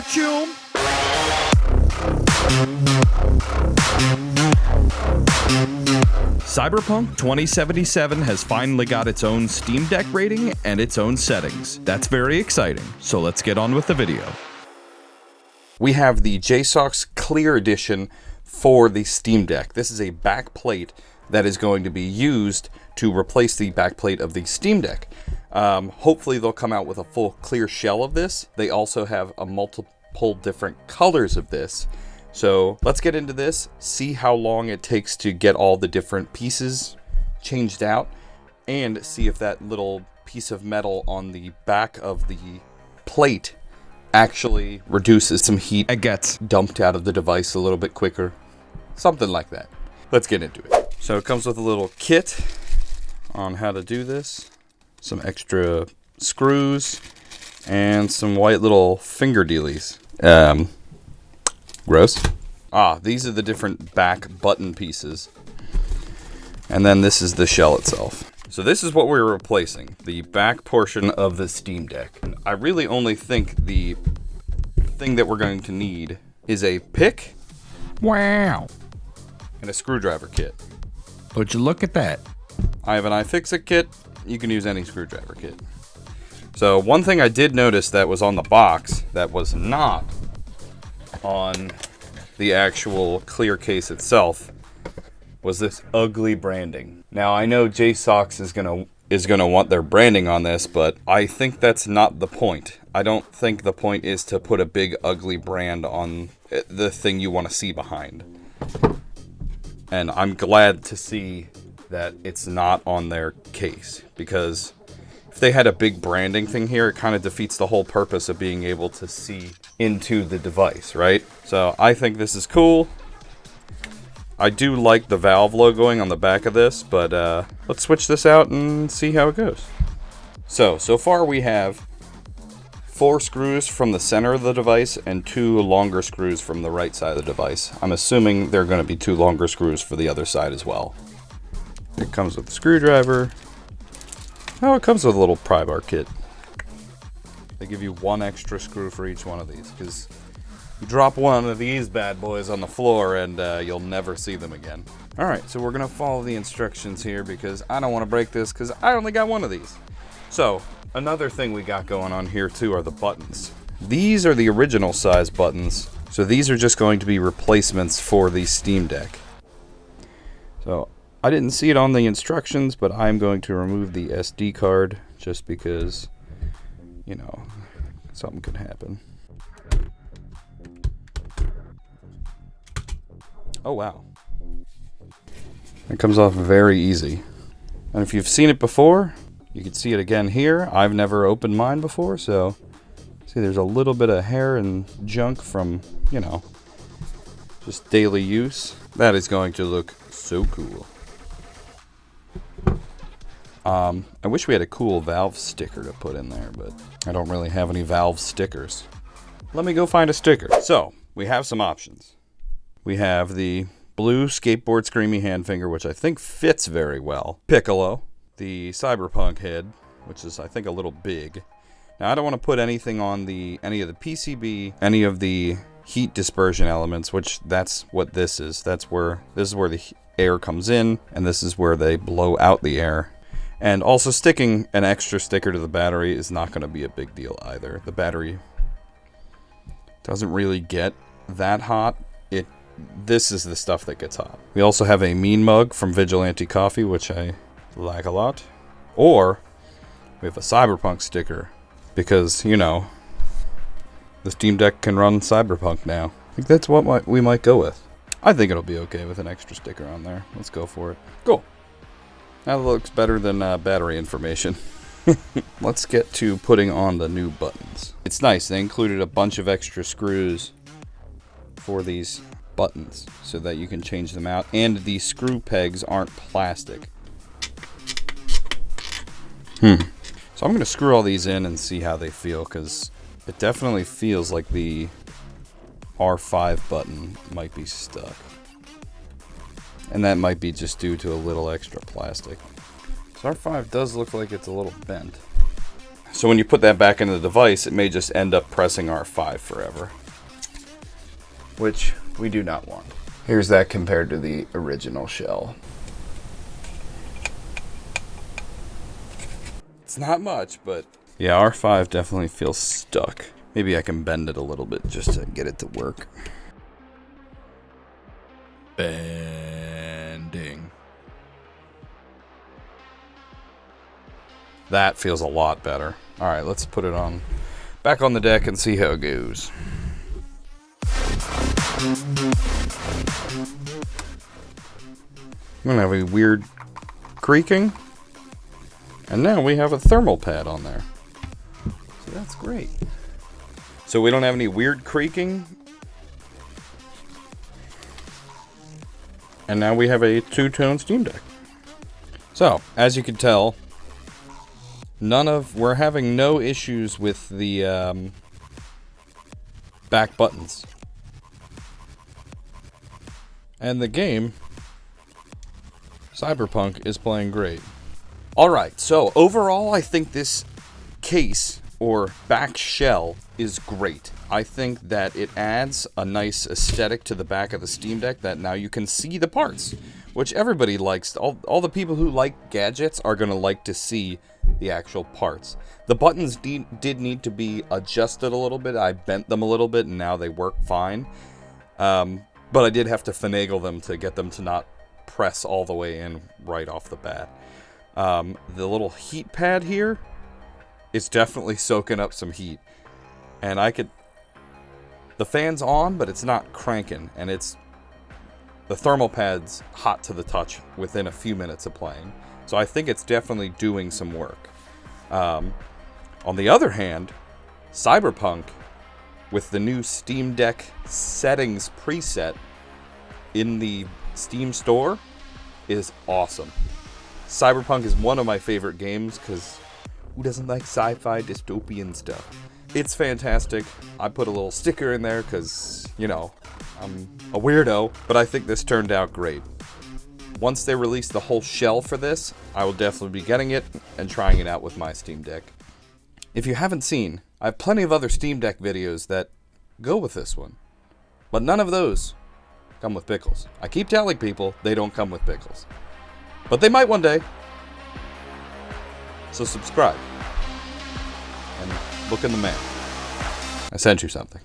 get you. Cyberpunk 2077 has finally got its own Steam Deck rating and its own settings. That's very exciting, so let's get on with the video. We have the jsaux Clear Edition for the Steam Deck. This is a back plate that is going to be used to replace the back plate of the Steam Deck. Hopefully they'll come out with a full clear shell of this. They also have a multiple different colors of this. So let's get into this, see how long it takes to get all the different pieces changed out, and see if that little piece of metal on the back of the plate actually reduces some heat and gets dumped out of the device a little bit quicker. Something like that. Let's get into it. So it comes with a little kit on how to do this, some extra screws, and some white little finger dealies. Gross. These are the different back button pieces. And then this is the shell itself. So this is what we're replacing, the back portion of the Steam Deck. I really only think the thing that we're going to need is a pick. Wow. And a screwdriver kit. Would you look at that? I have an iFixit kit. You can use any screwdriver kit. So one thing I did notice that was on the box that was not on the actual clear case itself was this ugly branding. Now I know jsaux is gonna want their branding on this, but I think that's not the point. I don't think the point is to put a big ugly brand on the thing you want to see behind. And I'm glad to see that it's not on their case, because if they had a big branding thing here, it kind of defeats the whole purpose of being able to see into the device, right? So I think this is cool. I do like the Valve logoing on the back of this, but let's switch this out and see how it goes. So far we have 4 screws from the center of the device and 2 longer screws from the right side of the device. I'm assuming there are going to be 2 longer screws for the other side as well. It comes with a screwdriver. Oh, it comes with a little pry bar kit. They give you 1 extra screw for each one of these, because you drop one of these bad boys on the floor and you'll never see them again. Alright, so we're going to follow the instructions here because I don't want to break this because I only got 1 of these. So, another thing we got going on here too are the buttons. These are the original size buttons, so these are just going to be replacements for the Steam Deck. So, I didn't see it on the instructions, but I'm going to remove the SD card just because, you know, something could happen. Oh, wow. It comes off very easy. And if you've seen it before, you can see it again here. I've never opened mine before, so see there's a little bit of hair and junk from, you know, just daily use. That is going to look so cool. I wish we had a cool Valve sticker to put in there, but I don't really have any Valve stickers. Let me go find a sticker. So, we have some options. We have the blue skateboard screamy hand finger, which I think fits very well. Piccolo. The Cyberpunk head, which is, I think, a little big. Now, I don't want to put anything on any of the PCB, any of the heat dispersion elements, which that's what this is. This is where the air comes in, and this is where they blow out the air. And also sticking an extra sticker to the battery is not going to be a big deal either. The battery doesn't really get that hot. This is the stuff that gets hot. We also have a mean mug from Vigilante Coffee, which I like a lot. Or we have a Cyberpunk sticker because, you know, the Steam Deck can run Cyberpunk now. I think that's what we might go with. I think it'll be okay with an extra sticker on there. Let's go for it. Cool. That looks better than battery information. Let's get to putting on the new buttons. It's nice. They included a bunch of extra screws for these buttons so that you can change them out. And the screw pegs aren't plastic. So I'm going to screw all these in and see how they feel, because it definitely feels like the R5 button might be stuck. And that might be just due to a little extra plastic. So R5 does look like it's a little bent. So when you put that back into the device, it may just end up pressing R5 forever, which we do not want. Here's that compared to the original shell. It's not much, but yeah, R5 definitely feels stuck. Maybe I can bend it a little bit just to get it to work. Bending. That feels a lot better. All right, let's put it on back on the deck and see how it goes. I'm gonna have a weird creaking. And now we have a thermal pad on there. So that's great. So we don't have any weird creaking. And now we have a two-tone Steam Deck. So, as you can tell, we're having no issues with the back buttons. And the game, Cyberpunk, is playing great. Alright, so overall I think this case, or back shell, is great. I think that it adds a nice aesthetic to the back of the Steam Deck that now you can see the parts, which everybody likes. All the people who like gadgets are going to like to see the actual parts. The buttons did need to be adjusted a little bit. I bent them a little bit and now they work fine. But I did have to finagle them to get them to not press all the way in right off the bat. The little heat pad here is definitely soaking up some heat. And the fan's on, but it's not cranking. And the thermal pad's hot to the touch within a few minutes of playing. So I think it's definitely doing some work. On the other hand, Cyberpunk, with the new Steam Deck settings preset in the Steam store, is awesome. Cyberpunk is one of my favorite games because who doesn't like sci-fi dystopian stuff? It's fantastic. I put a little sticker in there because, I'm a weirdo, but I think this turned out great. Once they release the whole shell for this, I will definitely be getting it and trying it out with my Steam Deck. If you haven't seen, I have plenty of other Steam Deck videos that go with this one, but none of those come with pickles. I keep telling people they don't come with pickles, but they might one day. So subscribe and look in the mail. I sent you something.